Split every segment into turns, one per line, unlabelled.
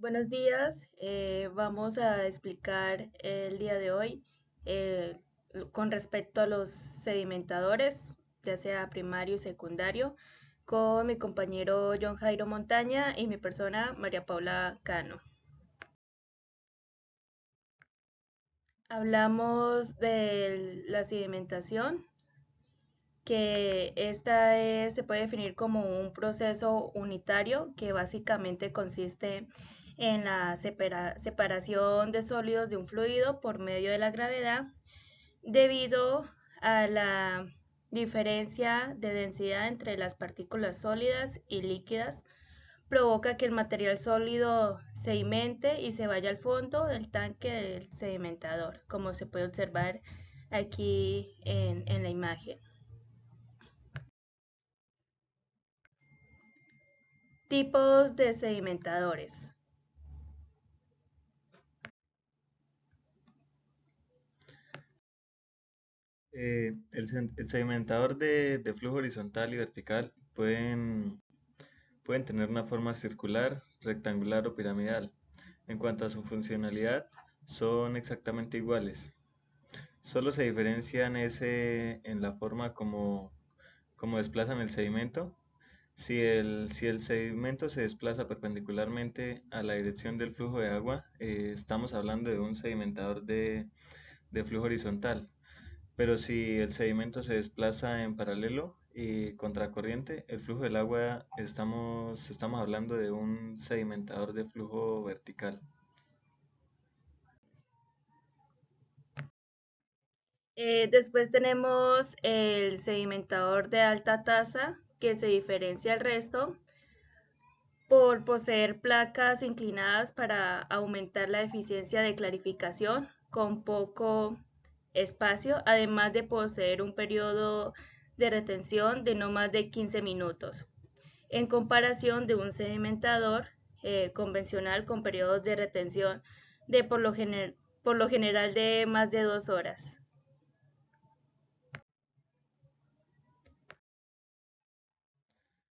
Buenos días, vamos a explicar el día de hoy eh, con respecto a los sedimentadores, ya sea primario y secundario, con mi compañero John Jairo Montaña y mi persona María Paula Cano. Hablamos de la sedimentación, que se puede definir como un proceso unitario que básicamente consiste en la separación de sólidos de un fluido por medio de la gravedad debido a la diferencia de densidad entre las partículas sólidas y líquidas provoca que el material sólido sedimente y se vaya al fondo del tanque del sedimentador, como se puede observar aquí en la imagen. Tipos de sedimentadores.
El sedimentador de flujo horizontal y vertical pueden tener una forma circular, rectangular o piramidal. En cuanto a su funcionalidad, son exactamente iguales. Solo se diferencian en la forma como desplazan el sedimento. Si el sedimento se desplaza perpendicularmente a la dirección del flujo de agua, estamos hablando de un sedimentador de flujo horizontal. Pero si el sedimento se desplaza en paralelo y contracorriente, el flujo del agua estamos hablando de un sedimentador de flujo vertical.
Después tenemos el sedimentador de alta tasa, que se diferencia del resto por poseer placas inclinadas para aumentar la eficiencia de clarificación con poco espacio, además de poseer un periodo de retención de no más de 15 minutos, en comparación de un sedimentador convencional con periodos de retención de por lo general de más de 2 horas.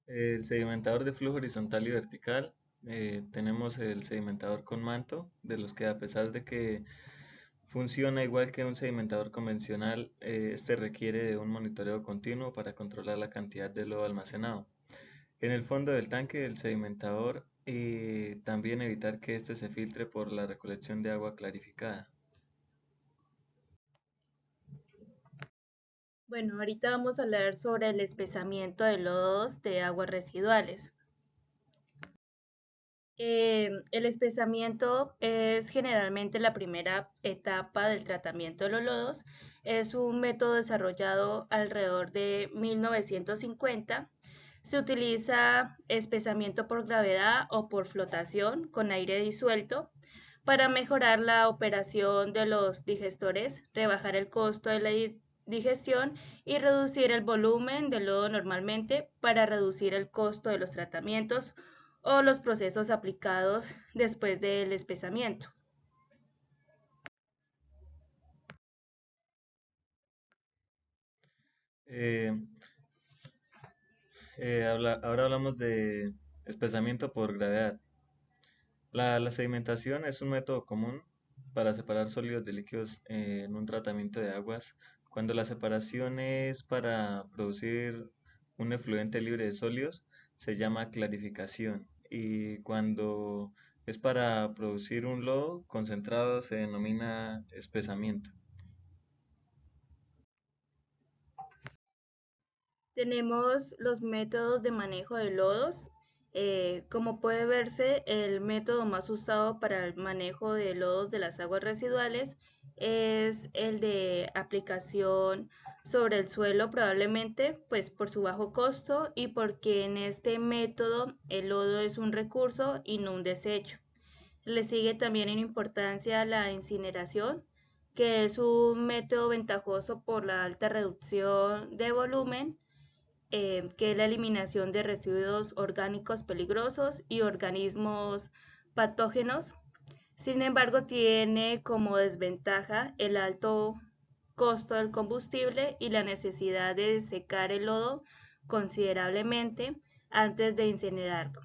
El sedimentador de flujo horizontal y vertical, tenemos el sedimentador con manto, de los que a pesar de que funciona igual que un sedimentador convencional, este requiere de un monitoreo continuo para controlar la cantidad de lodo almacenado en el fondo del tanque del sedimentador y también evitar que éste se filtre por la recolección de agua clarificada.
Bueno, ahorita vamos a hablar sobre el espesamiento de lodos de aguas residuales. El espesamiento es generalmente la primera etapa del tratamiento de los lodos. Es un método desarrollado alrededor de 1950. Se utiliza espesamiento por gravedad o por flotación con aire disuelto para mejorar la operación de los digestores, rebajar el costo de la digestión y reducir el volumen del lodo normalmente para reducir el costo de los tratamientos o los procesos aplicados después del espesamiento.
Eh, ahora hablamos de espesamiento por gravedad. La sedimentación es un método común para separar sólidos de líquidos en un tratamiento de aguas. Cuando la separación es para producir un efluente libre de sólidos, se llama clarificación. Y cuando es para producir un lodo concentrado, se denomina espesamiento.
Tenemos los métodos de manejo de lodos. Como puede verse, el método más usado para el manejo de lodos de las aguas residuales es el de aplicación sobre el suelo, probablemente pues por su bajo costo y porque en este método el lodo es un recurso y no un desecho. Le sigue también en importancia la incineración, que es un método ventajoso por la alta reducción de volumen, que es la eliminación de residuos orgánicos peligrosos y organismos patógenos. Sin embargo, tiene como desventaja el alto costo del combustible y la necesidad de secar el lodo considerablemente antes de incinerarlo.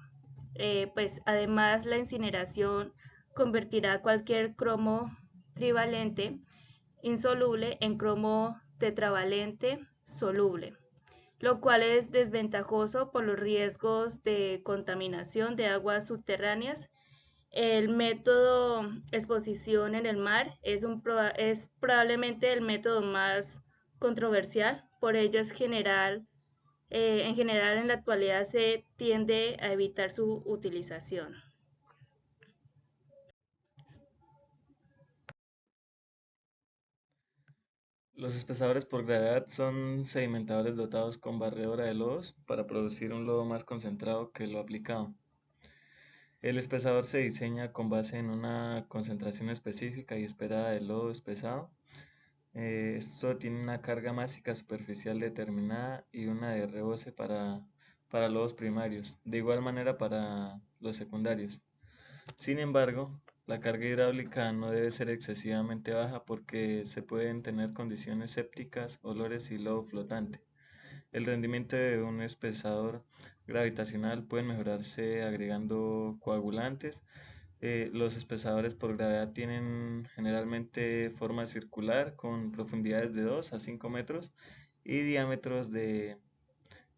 Pues además la incineración convertirá cualquier cromo trivalente insoluble en cromo tetravalente soluble, lo cual es desventajoso por los riesgos de contaminación de aguas subterráneas. El método exposición en el mar es probablemente el método más controversial, por ello en general en la actualidad se tiende a evitar su utilización.
Los espesadores por gravedad son sedimentadores dotados con barredora de lodos para producir un lodo más concentrado que lo aplicado. El espesador se diseña con base en una concentración específica y esperada de lodo espesado. Esto tiene una carga másica superficial determinada y una de reboce para lodos primarios, de igual manera para los secundarios. Sin embargo, la carga hidráulica no debe ser excesivamente baja porque se pueden tener condiciones sépticas, olores y lodo flotante. El rendimiento de un espesador gravitacional puede mejorarse agregando coagulantes. Los espesadores por gravedad tienen generalmente forma circular con profundidades de 2 a 5 metros y diámetros de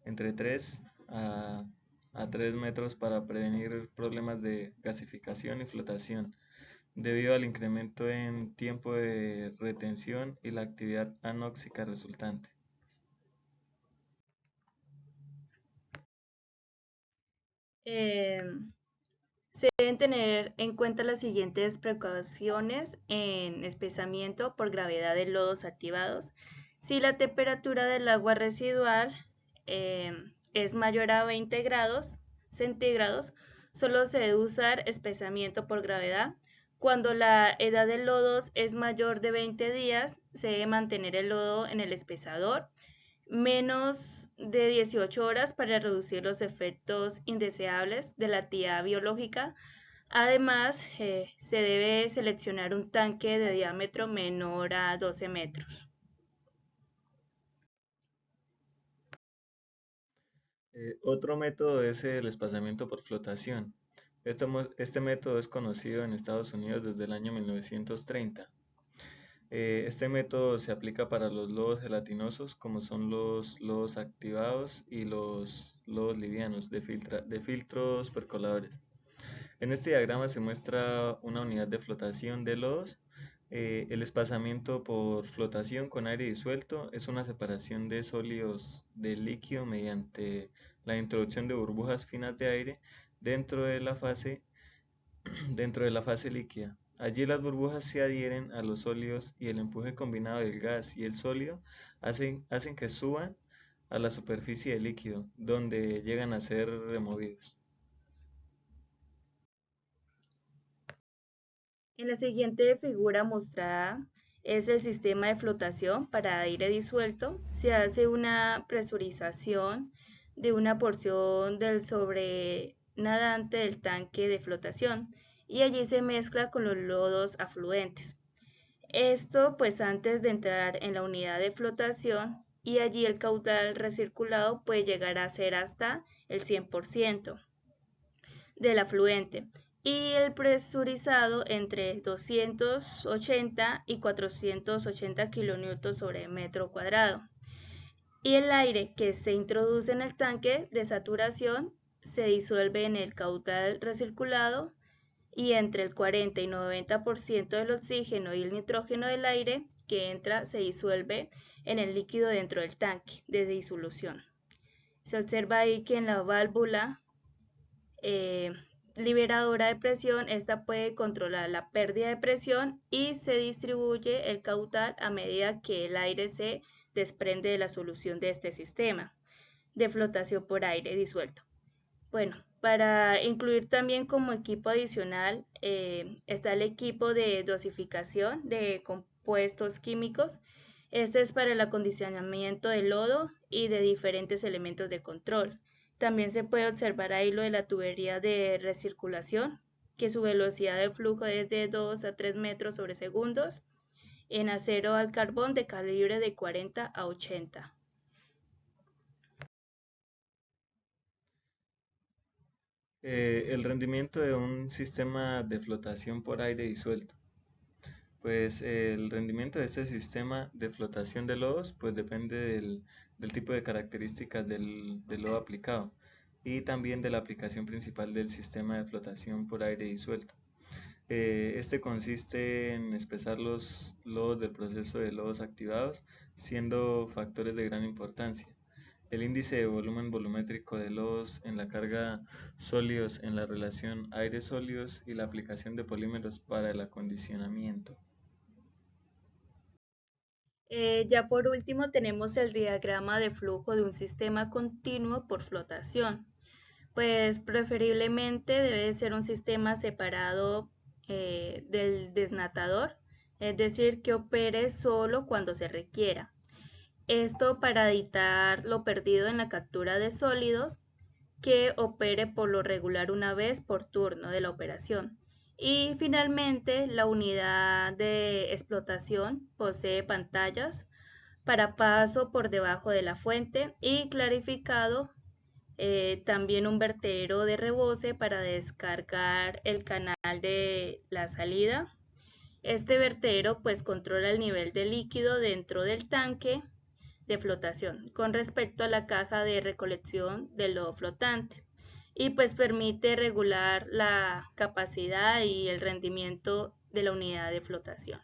entre 3 a 3 metros para prevenir problemas de gasificación y flotación debido al incremento en tiempo de retención y la actividad anóxica resultante.
Eh, Se deben tener en cuenta las siguientes precauciones en espesamiento por gravedad de lodos activados. Si la temperatura del agua residual eh, es mayor a 20 grados centígrados, solo se debe usar espesamiento por gravedad. Cuando la edad de lodos es mayor de 20 días, se debe mantener el lodo en el espesador menos de 18 horas para reducir los efectos indeseables de la actividad biológica. Además, se debe seleccionar un tanque de diámetro menor a 12 metros.
Otro método es el espesamiento por flotación. Este método es conocido en Estados Unidos desde el año 1930. Este método se aplica para los lodos gelatinosos, como son los lodos activados y los lodos livianos de filtros percoladores. En este diagrama se muestra una unidad de flotación de lodos. El espesamiento por flotación con aire disuelto es una separación de sólidos del líquido mediante la introducción de burbujas finas de aire dentro de la fase dentro de la fase líquida. Allí las burbujas se adhieren a los sólidos y el empuje combinado del gas y el sólido hacen que suban a la superficie del líquido, donde llegan a ser removidos.
En la siguiente figura mostrada es el sistema de flotación para aire disuelto. Se hace una presurización de una porción del sobrenadante del tanque de flotación y allí se mezcla con los lodos afluentes. Esto pues antes de entrar en la unidad de flotación y allí el caudal recirculado puede llegar a ser hasta el 100% del afluente y el presurizado entre 280 y 480 kilonewtons sobre metro cuadrado. Y el aire que se introduce en el tanque de saturación se disuelve en el caudal recirculado y entre el 40 y 90% del oxígeno y el nitrógeno del aire que entra se disuelve en el líquido dentro del tanque de disolución. Se observa ahí que en la válvula eh, liberadora de presión, esta puede controlar la pérdida de presión y se distribuye el caudal a medida que el aire se desprende de la solución de este sistema de flotación por aire disuelto. Bueno, para incluir también como equipo adicional está el equipo de dosificación de compuestos químicos. Este es para el acondicionamiento del lodo y de diferentes elementos de control. También se puede observar ahí lo de la tubería de recirculación, que su velocidad de flujo es de 2 a 3 metros sobre segundos, en acero al carbón de calibre de 40 a 80.
El rendimiento de un sistema de flotación por aire disuelto. Pues el rendimiento de este sistema de flotación de lodos pues depende del tipo de características del lodo aplicado y también de la aplicación principal del sistema de flotación por aire disuelto. Este consiste en espesar los lodos del proceso de lodos activados, siendo factores de gran importancia. El índice de volumen volumétrico de lodos en la carga sólidos en la relación aire-sólidos y la aplicación de polímeros para el acondicionamiento.
Ya por último tenemos el diagrama de flujo de un sistema continuo por flotación. Pues preferiblemente debe ser un sistema separado del desnatador, es decir, que opere solo cuando se requiera. Esto para evitar lo perdido en la captura de sólidos, que opere por lo regular una vez por turno de la operación. Y finalmente, la unidad de explotación posee pantallas para paso por debajo de la fuente y clarificado, también un vertedero de rebose para descargar el canal de la salida. Este vertedero pues controla el nivel de líquido dentro del tanque de flotación con respecto a la caja de recolección del lodo flotante y pues permite regular la capacidad y el rendimiento de la unidad de flotación.